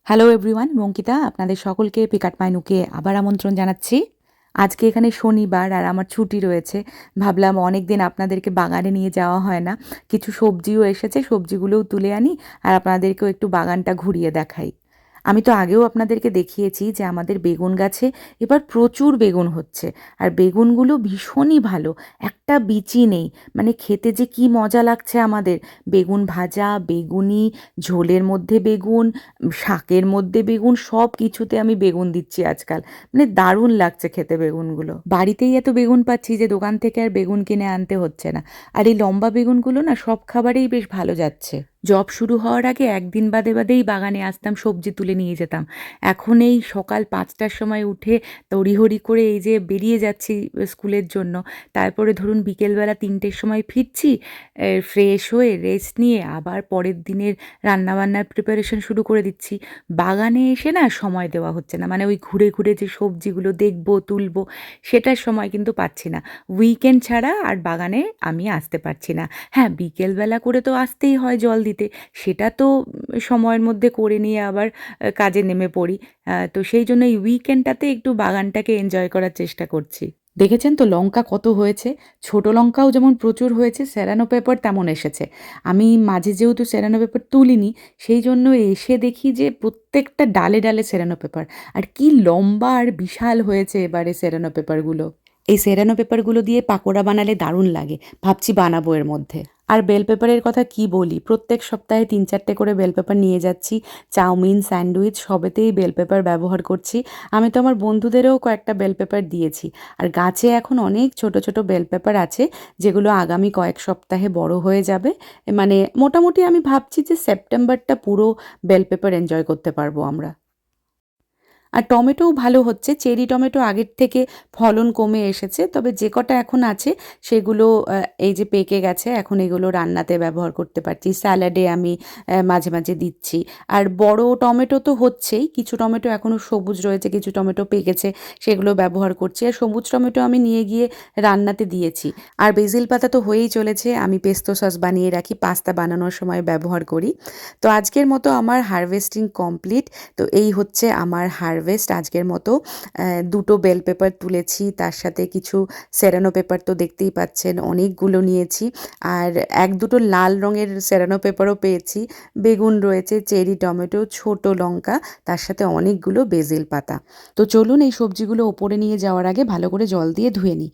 Hello everyone, Ankita আপনাদের সকলকে pick আট মাই নুকে আবার আমন্ত্রণ জানাচ্ছি। আজকে এখানে শনিবার আর আমার ছুটি রয়েছে। ভাবলাম অনেক দিন আপনাদেরকে বাগানে নিয়ে যাওয়া হয় না, কিছু সবজিও এসেছে, সবজিগুলোও তুলে আনি আর আপনাদেরকেও একটু বাগানটা ঘুরিয়ে দেখাই। আমি তো আগেও আপনাদেরকে দেখিয়েছি যে আমাদের বেগুন গাছে এবার প্রচুর বেগুন হচ্ছে, আর বেগুনগুলো ভীষণই ভালো, একটা বিচি নেই। মানে খেতে যে কি মজা লাগছে আমাদের, বেগুন ভাজা, বেগুনি, ঝোলের মধ্যে বেগুন, শাকের মধ্যে বেগুন, সব কিছুতে আমি বেগুন দিচ্ছি আজকাল। মানে দারুণ লাগছে খেতে বেগুনগুলো। বাড়িতেই এত বেগুন পাচ্ছি যে দোকান থেকে আর বেগুন কিনে আনতে হচ্ছে না। আর এই লম্বা বেগুনগুলো না সব খাবারেই বেশ ভালো যাচ্ছে। জব শুরু হওয়ার আগে একদিন বাদে বাদেই বাগানে আসতাম, সবজি তুলে নিয়ে যেতাম। এখন এই সকাল 5টার সময় উঠে তড়িঘড়ি করে এই যে বেরিয়ে যাচ্ছি স্কুলের জন্য, তারপরে ধরুন বিকেলবেলা 3টের সময় ফিরছি, ফ্রেশ হয়ে রেস্ট নিয়ে আবার পরের দিনের রান্নাবান্নার প্রিপারেশন শুরু করে দিচ্ছি। বাগানে এসে না সময় দেওয়া হচ্ছে না, মানে ওই ঘুরে ঘুরে যে সবজিগুলো দেখবো তুলবো সেটার সময় কিন্তু পাচ্ছি না। উইকেন্ড ছাড়া আর বাগানে আমি আসতে পারছি না। হ্যাঁ, বিকেলবেলা করে তো আসতেই হয় জল দিতে, সেটা তো সময়ের মধ্যে করে নিয়ে আবার কাজে নেমে পড়ি। তো সেই জন্য এই উইকেন্ডটাতে একটু বাগানটাকে এনজয় করার চেষ্টা করছি। দেখেছেন তো লঙ্কা কত হয়েছে, ছোট লঙ্কাও যেমন প্রচুর হয়েছে, সেরানো পেপার তেমন এসেছে। আমি মাঝে যেহেতু সেরানো পেপার তুলিনি, সেই জন্য এসে দেখি যে প্রত্যেকটা ডালে ডালে সেরানো পেপার, আর কি লম্বা আর বিশাল হয়েছে এবারে সেরানো পেপারগুলো। এই সেরানো পেপারগুলো দিয়ে পাকোড়া বানালে দারুণ লাগে, ভাবছি বানাবো এর মধ্যে। আর বেল পেপারের কথা কি বলি, প্রত্যেক সপ্তাহে 3-4টে করে বেল পেপার নিয়ে যাচ্ছি। চাউমিন, স্যান্ডউইচ সবেতেই বেল পেপার ব্যবহার করছি। আমি তো আমার বন্ধুদেরও কয়েকটা বেল পেপার দিয়েছি। আর গাছে এখন অনেক ছোট ছোট বেল পেপার আছে, যেগুলো আগামী কয়েক সপ্তাহে বড় হয়ে যাবে। মানে মোটামুটি আমি ভাবছি যে সেপ্টেম্বরটা পুরো বেল পেপার এনজয় করতে পারবো আমরা। আর টমেটোও ভালো হচ্ছে, চেরি টমেটো আগের থেকে ফলন কমে এসেছে, তবে যে কটা এখন আছে সেগুলো এই যে পেকে গেছে, এখন এগুলো রান্নাতে ব্যবহার করতে পারছি, স্যালাডে আমি মাঝে মাঝে দিচ্ছি। আর বড় টমেটো তো হচ্ছেই, কিছু টমেটো এখনও সবুজ রয়েছে, কিছু টমেটো পেকেছে, সেগুলো ব্যবহার করছি। আর সবুজ টমেটো আমি নিয়ে গিয়ে রান্নাতে দিয়েছি। আর বেসিল পাতা তো হয়েই চলেছে, আমি পেস্তো সস বানিয়ে রাখি, পাস্তা বানানোর সময় ব্যবহার করি। তো আজকের মতো আমার হারভেস্টিং কমপ্লিট। তো এই হচ্ছে আমার হারভেস্ট আজকের মতো। দুটো বেল পেপার তুলেছি, তার সাথে কিছু সেরানো পেপার তো দেখতেই পাচ্ছেন অনেকগুলো নিয়েছি, আর এক দুটো লাল রঙের সেরানো পেপারও পেয়েছি। বেগুন রয়েছে, চেরি টমেটো, ছোট লঙ্কা, তার সাথে অনেকগুলো বেসিল পাতা। তো চলুন এই সবজিগুলো ওপরে নিয়ে যাওয়ার আগে ভালো করে জল দিয়ে ধুয়ে নিই।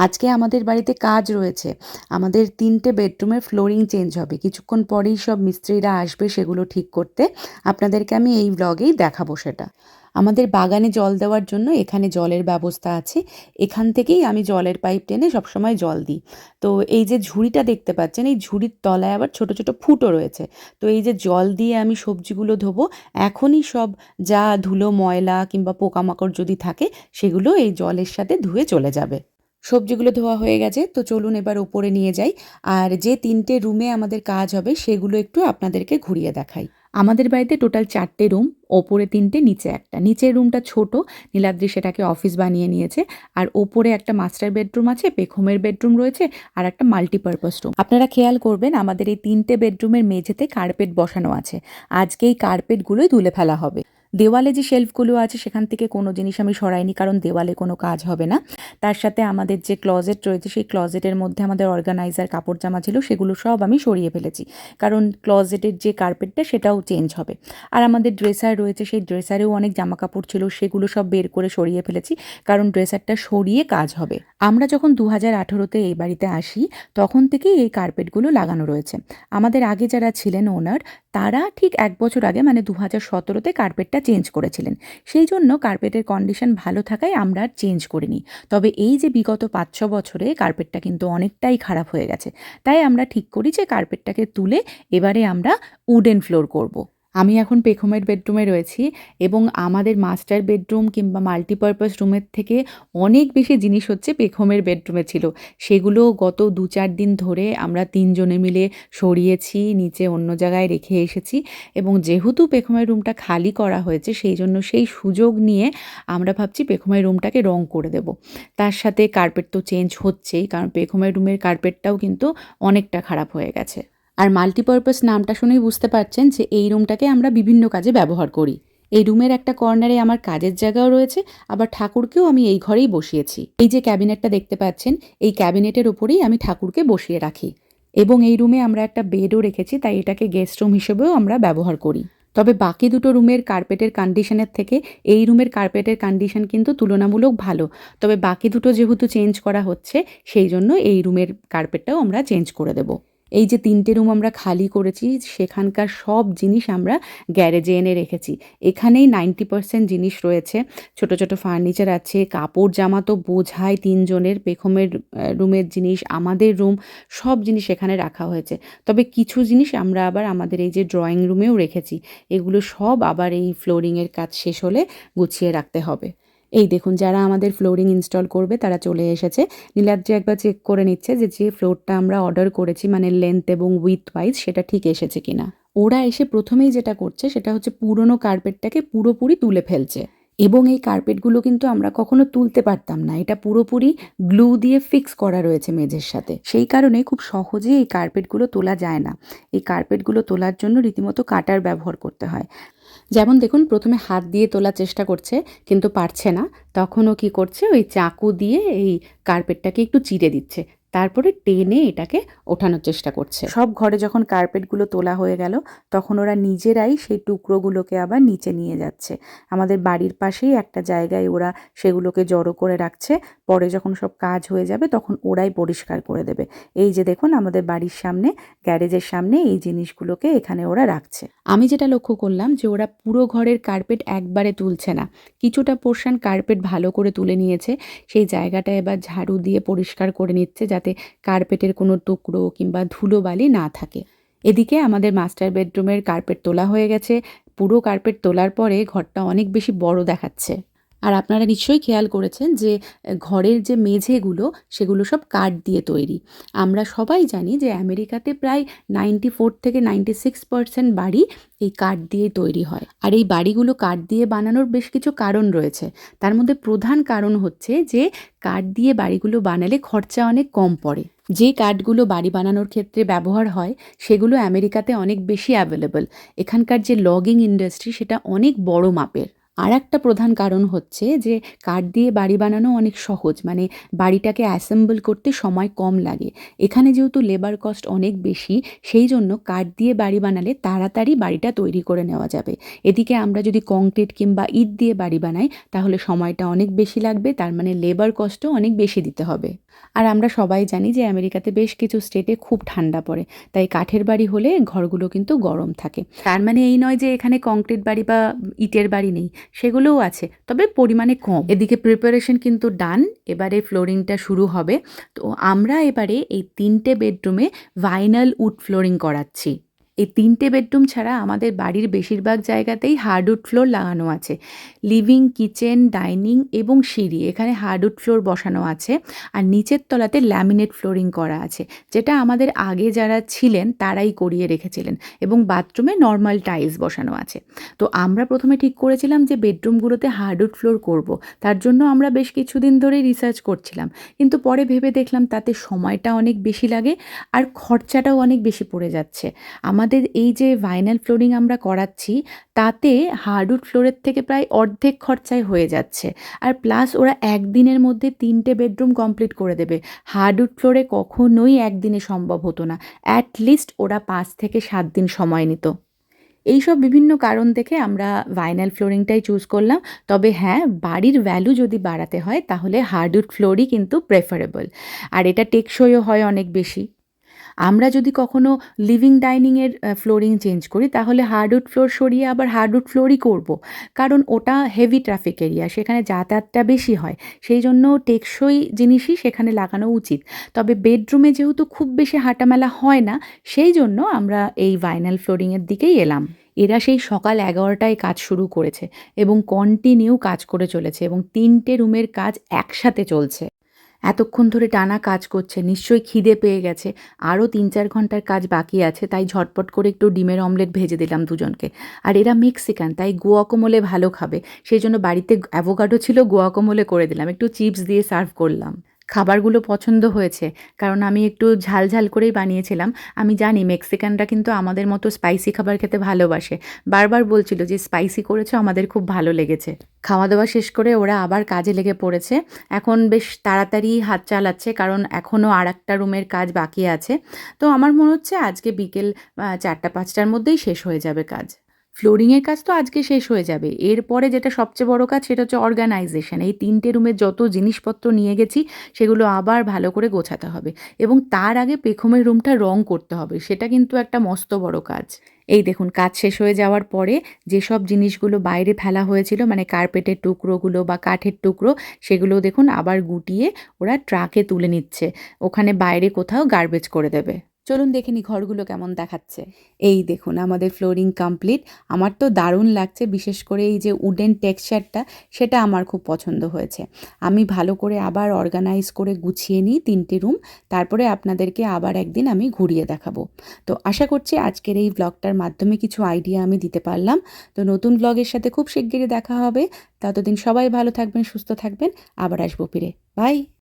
আজকে আমাদের বাড়িতে কাজ রয়েছে, আমাদের 3টে বেডরুমের ফ্লোরিং চেঞ্জ হবে, কিছুক্ষণ পরেই সব মিস্ত্রিরা আসবে সেগুলো ঠিক করতে। আপনাদেরকে আমি এই ব্লগেই দেখাবো সেটা। আমাদের বাগানে জল দেওয়ার জন্য এখানে জলের ব্যবস্থা আছে, এখান থেকেই আমি জলের পাইপ টেনে সবসময় জল দিই। তো এই যে ঝুড়িটা দেখতে পাচ্ছেন, এই ঝুড়ির তলায় আবার ছোট ছোট ফুটো রয়েছে। তো এই যে জল দিয়ে আমি সবজিগুলো ধোবো, এখনই সব যা ধুলো ময়লা কিংবা পোকামাকড় যদি থাকে সেগুলো এই জলের সাথে ধুয়ে চলে যাবে। সবজিগুলো ধোয়া হয়ে গেছে, তো চলুন এবার ওপরে নিয়ে যাই, আর যে 3টে রুমে আমাদের কাজ হবে সেগুলো একটু আপনাদেরকে ঘুরিয়ে দেখাই। আমাদের বাড়িতে টোটাল 4টে রুম, ওপরে 3টে, নিচে একটা। নিচের রুমটা ছোট, নীলাদ্রি সেটাকে অফিস বানিয়ে নিয়েছে। আর ওপরে একটা মাস্টার বেডরুম আছে, পেখমের বেডরুম রয়েছে, আর একটা মাল্টিপারপাস রুম। আপনারা খেয়াল করবেন আমাদের এই 3টে বেডরুমের মেঝেতে কার্পেট বসানো আছে, আজকে এই কার্পেটগুলোই তুলে ফেলা হবে। দেওয়ালে যে শেলফগুলো আছে সেখান থেকে কোনো জিনিস আমি সরাইনি, কারণ দেওয়ালে কোনো কাজ হবে না। তার সাথে আমাদের যে ক্লজেট রয়েছে সেই ক্লজেটের মধ্যে আমাদের অর্গানাইজার কাপড় জামা ছিল, সেগুলো সব আমি সরিয়ে ফেলেছি, কারণ ক্লজেটের যে কার্পেটটা সেটাও চেঞ্জ হবে। আর আমাদের ড্রেসার রয়েছে, সেই ড্রেসারেও অনেক জামা কাপড় ছিল, সেগুলো সব বের করে সরিয়ে ফেলেছি, কারণ ড্রেসারটা সরিয়ে কাজ হবে। আমরা যখন 2018-তে এই বাড়িতে আসি তখন থেকেই এই কার্পেটগুলো লাগানো রয়েছে। আমাদের আগে যারা ছিলেন ওনার, তারা ঠিক 1 বছর আগে মানে 2017-তে কার্পেটটা চেঞ্জ করেছিলেন। সেই জন্য কার্পেটের কন্ডিশন ভালো থাকায় আমরা আর চেঞ্জ করিনি। তবে এই যে বিগত 5-6 বছরে কার্পেটটা কিন্তু অনেকটাই খারাপ হয়ে গেছে, তাই আমরা ঠিক করি যে কার্পেটটাকে তুলে এবারে আমরা উডেন ফ্লোর করব। আমি এখন পেখমের বেডরুমে রয়েছি, এবং আমাদের মাস্টার বেডরুম কিংবা মাল্টিপারপাস রুমের থেকে অনেক বেশি জিনিস হচ্ছে পেখমের বেডরুমে ছিল। সেগুলো গত 2-4 দিন ধরে আমরা 3 জনে মিলে সরিয়েছি, নিচে অন্য জায়গায় রেখে এসেছি। এবং যেহেতু পেখমের রুমটা খালি করা হয়েছে, সেই জন্য সেই সুযোগ নিয়ে আমরা ভাবছি পেখমের রুমটাকে রং করে দেব। তার সাথে কার্পেট তো চেঞ্জ হচ্ছেই, কারণ পেখমের রুমের কার্পেটটাও কিন্তু অনেকটা খারাপ হয়ে গেছে। আর মাল্টিপারপাস নামটা শুনেই বুঝতে পারছেন যে এই রুমটাকে আমরা বিভিন্ন কাজে ব্যবহার করি। এই রুমের একটা কর্নারে আমার কাজের জায়গাও রয়েছে, আবার ঠাকুরকেও আমি এই ঘরেই বসিয়েছি। এই যে ক্যাবিনেটটা দেখতে পাচ্ছেন, এই ক্যাবিনেটের ওপরেই আমি ঠাকুরকে বসিয়ে রাখি। এবং এই রুমে আমরা একটা বেডও রেখেছি, তাই এটাকে গেস্ট রুম হিসেবেও আমরা ব্যবহার করি। তবে বাকি দুটো রুমের কার্পেটের কন্ডিশনের থেকে এই রুমের কার্পেটের কন্ডিশন কিন্তু তুলনামূলক ভালো। তবে বাকি দুটো যেহেতু চেঞ্জ করা হচ্ছে, সেই জন্য এই রুমের কার্পেটটাও আমরা চেঞ্জ করে দেব। এই যে 3টে রুম আমরা খালি করেছি, সেখানকার সব জিনিস আমরা গ্যারেজে এনে রেখেছি। এখানেই 90% জিনিস রয়েছে। ছোট ছোট ফার্নিচার আছে, কাপড় জামা তো বোঝাই 3 জনের, পেখমের রুমের জিনিস, আমাদের রুম, সব জিনিস এখানে রাখা হয়েছে। তবে কিছু জিনিস আমরা আবার আমাদের এই যে ড্রয়িং রুমেও রেখেছি। এগুলো সব আবার এই ফ্লোরিংয়ের কাজ শেষ হলে গুছিয়ে রাখতে হবে। এই দেখুন, যারা আমাদের ফ্লোরিং ইনস্টল করবে তারা চলে এসেছে। নীলাদ্রি একবার চেক করে নিচ্ছে যে ফ্লোরটা আমরা অর্ডার করেছি, মানে লেন্থ এবং উইথ ওয়াইজ সেটা ঠিক এসেছে কিনা। ওরা এসে প্রথমেই যেটা করছে সেটা হচ্ছে পুরনো কার্পেটটাকে পুরোপুরি তুলে ফেলছে। এবং এই কার্পেটগুলো কিন্তু আমরা কখনো তুলতে পারতাম না, এটা পুরোপুরি গ্লু দিয়ে ফিক্স করা রয়েছে মেঝের সাথে। সেই কারণে খুব সহজেই এই কার্পেটগুলো তোলা যায় না। এই কার্পেটগুলো তোলার জন্য রীতিমতো কাটার ব্যবহার করতে হয়। যেমন দেখুন, প্রথমে হাত দিয়ে তোলার চেষ্টা করছে কিন্তু পারছে না। তখন ও কী করছে, ওই চাকু দিয়ে এই কার্পেটটাকে একটু চিরে দিচ্ছে, তারপরে টেনে এটাকে ওঠানোর চেষ্টা করছে। সব ঘরে যখন কার্পেটগুলো তোলা হয়ে গেল, তখন ওরা নিজেরাই সেই টুকরোগুলোকে আবার নিচে নিয়ে যাচ্ছে। আমাদের বাড়ির পাশেই একটা জায়গায় ওরা সেগুলোকে জড়ো করে রাখছে। পরে যখন সব কাজ হয়ে যাবে তখন ওরাই পরিষ্কার করে দেবে। এই যে দেখুন, আমাদের বাড়ির সামনে, গ্যারেজের সামনে এই জিনিসগুলোকে এখানে ওরা রাখছে। আমি যেটা লক্ষ্য করলাম যে ওরা পুরো ঘরের কার্পেট একবারে তুলছে না, কিছুটা পোর্শন কার্পেট ভালো করে তুলে নিয়েছে। সেই জায়গাটা এবার ঝাড়ু দিয়ে পরিষ্কার করে নিচ্ছে, যাতে কার্পেটের কোনো টুকরো কিংবা ধুলোবালি না থাকে। এদিকে আমাদের মাস্টার বেডরুমের কার্পেট তোলা হয়ে গেছে। পুরো কার্পেট তোলার পরে ঘরটা অনেক বেশি বড় দেখাচ্ছে। আর আপনারা নিশ্চয়ই খেয়াল করেছেন যে ঘরের যে মেঝেগুলো, সেগুলো সব কাঠ দিয়ে তৈরি। আমরা সবাই জানি যে আমেরিকাতে প্রায় 94 থেকে 96% বাড়ি এই কাঠ দিয়েই তৈরি হয়। আর এই বাড়িগুলো কাঠ দিয়ে বানানোর বেশ কিছু কারণ রয়েছে। তার মধ্যে প্রধান কারণ হচ্ছে যে কাঠ দিয়ে বাড়িগুলো বানালে খরচা অনেক কম পড়ে। যে কাঠগুলো বাড়ি বানানোর ক্ষেত্রে ব্যবহার হয়, সেগুলো আমেরিকাতে অনেক বেশি অ্যাভেলেবল। এখানকার যে লগিং ইন্ডাস্ট্রি, সেটা অনেক বড় মাপের। আর একটা প্রধান কারণ হচ্ছে যে কাঠ দিয়ে বাড়ি বানানো অনেক সহজ, মানে বাড়িটাকে অ্যাসেম্বল করতে সময় কম লাগে। এখানে যেহেতু লেবার কস্ট অনেক বেশি, সেই জন্য কাঠ দিয়ে বাড়ি বানালে তাড়াতাড়ি বাড়িটা তৈরি করে নেওয়া যাবে। এদিকে আমরা যদি কংক্রিট কিংবা ইট দিয়ে বাড়ি বানাই, তাহলে সময়টা অনেক বেশি লাগবে, তার মানে লেবার কস্টও অনেক বেশি দিতে হবে। আর আমরা সবাই জানি যে আমেরিকাতে বেশ কিছু স্টেটে খুব ঠান্ডা পড়ে, তাই কাঠের বাড়ি হলে ঘরগুলো কিন্তু গরম থাকে। তার মানে এই নয় যে এখানে কংক্রিট বাড়ি বা ইটের বাড়ি নেই, সেগুলোও আছে, তবে পরিমাণে কম। এদিকে প্রিপারেশন কিন্তু ডান, এবারে ফ্লোরিংটা শুরু হবে। তো আমরা এবারে এই 3টে বেডরুমে ভাইনাল উড ফ্লোরিং করাচ্ছি। এই 3টে বেডরুম ছাড়া আমাদের বাড়ির বেশিরভাগ জায়গাতেই হার্ডউড ফ্লোর লাগানো আছে। লিভিং, কিচেন, ডাইনিং এবং সিঁড়ি, এখানে হার্ডউড ফ্লোর বসানো আছে। আর নিচের তলাতে ল্যামিনেট ফ্লোরিং করা আছে, যেটা আমাদের আগে যারা ছিলেন তারাই করিয়ে রেখেছিলেন। এবং বাথরুমে নর্মাল টাইলস বসানো আছে। তো আমরা প্রথমে ঠিক করেছিলাম যে বেডরুমগুলোতে হার্ডউড ফ্লোর করব। তার জন্য আমরা বেশ কিছুদিন ধরেই রিসার্চ করছিলাম, কিন্তু পরে ভেবে দেখলাম তাতে সময়টা অনেক বেশি লাগে আর খরচাটাও অনেক বেশি পড়ে যাচ্ছে। আমাদের এই যে ভাইনাল ফ্লোরিং আমরা করাচ্ছি, তাতে হার্ডউড ফ্লোরের থেকে প্রায় অর্ধেক খরচায় হয়ে যাচ্ছে। আর প্লাস ওরা একদিনের মধ্যে 3টে বেডরুম কমপ্লিট করে দেবে। হার্ডউড ফ্লোরে কখনোই একদিনে সম্ভব হতো না, অ্যাটলিস্ট ওরা 5 থেকে 7 দিন সময় নিত। এইসব বিভিন্ন কারণ দেখে আমরা ভাইনাল ফ্লোরিংটাই চুজ করলাম। তবে হ্যাঁ, বাড়ির ভ্যালু যদি বাড়াতে হয় তাহলে হার্ডউড ফ্লোরই কিন্তু প্রেফারেবল। আর এটা টেকসইও হয় অনেক বেশি। আমরা যদি কখনো লিভিং ডাইনিংয়ের ফ্লোরিং চেঞ্জ করি, তাহলে হার্ডউড ফ্লোর সরিয়ে আবার হার্ডউড ফ্লোরই করব, কারণ ওটা হেভি ট্রাফিক এরিয়া, সেখানে যাতায়াতটা বেশি হয়। সেই জন্য টেকসই জিনিসই সেখানে লাগানো উচিত। তবে বেডরুমে যেহেতু খুব বেশি হাঁটামেলা হয় না, সেই জন্য আমরা এই ভাইনাল ফ্লোরিংয়ের দিকেই এলাম। এরা সেই সকাল 11টায় কাজ শুরু করেছে এবং কন্টিনিউ কাজ করে চলেছে, এবং 3টে রুমের কাজ একসাথে চলছে। এতক্ষণ ধরে টানা কাজ করছে, নিশ্চয়ই খিদে পেয়ে গেছে। আরও 3-4 ঘন্টার কাজ বাকি আছে, তাই ঝটপট করে একটু ডিমের অমলেট ভেজে দিলাম দুজনকে। আর এরা মেক্সিকান, তাই গুয়াকামোলে ভালো খাবে, সেই জন্য বাড়িতে অ্যাভোকাডো ছিল, গুয়াকামোলে করে দিলাম, একটু চিপস দিয়ে সার্ভ করলাম। খাবারগুলো পছন্দ হয়েছে। কারণ আমি একটু ঝাল, ঝাল করেই বানিয়েছিলাম। আমি জানি মেক্সিকানরা কিন্তু আমাদের মতো স্পাইসি খাবার খেতে ভালোবাসে। বারবার বলছিল যে, "স্পাইসি করেছো, আমাদের খুব ভালো লেগেছে।" খাওয়া-দাওয়া শেষ করে ওরা আবার কাজে লেগে পড়েছে। এখন বেশ তাড়াতাড়ি হাত চালাচ্ছে কারণ এখনও আরেকটা রুমের কাজ বাকি আছে। তো আমার মনে হচ্ছে আজকে বিকেল ৪টা-৫টার মধ্যেই শেষ হয়ে যাবে কাজ। ফ্লোরিংয়ের কাজ তো আজকে শেষ হয়ে যাবে। এরপরে যেটা সবচেয়ে বড় কাজ সেটা হচ্ছে অর্গানাইজেশন। এই ৩ টে রুমের যত জিনিসপত্র নিয়ে গেছি সেগুলো আবার ভালো করে গোছাতে হবে এবং তার আগে পেখমের রুমটা রং করতে হবে। সেটা কিন্তু একটা মস্ত বড় কাজ। এই দেখুন কাজ শেষ হয়ে যাওয়ার পরে যেসব জিনিসগুলো বাইরে ফেলা হয়েছিল মানে কার্পেটের টুকরোগুলো বা কাঠের টুকরো সেগুলো দেখুন আবার গুটিয়ে ওরা ট্রাকে তুলে নিচ্ছে। ওখানে বাইরে কোথাও গার্বেজ করে দেবে। চলুন দেখে নিই ঘরগুলো কেমন দেখাচ্ছে। এই দেখুন আমাদের ফ্লোরিং কমপ্লিট। আমার তো দারুণ লাগছে, বিশেষ করে এই যে উডেন টেক্সচারটা সেটা আমার খুব পছন্দ হয়েছে। আমি ভালো করে আবার অর্গানাইজ করে গুছিয়ে নিই ৩ টে রুম। তারপরে আপনাদেরকে আবার একদিন আমি ঘুরিয়ে দেখাবো। তো আশা করছি আজকের এই ভ্লগটার মাধ্যমে কিছু আইডিয়া আমি দিতে পারলাম। তো নতুন ভ্লগের সাথে খুব শিগগিরই দেখা হবে। ততদিন সবাই ভালো থাকবেন, সুস্থ থাকবেন। আবার আসবো ফিরে। বাই।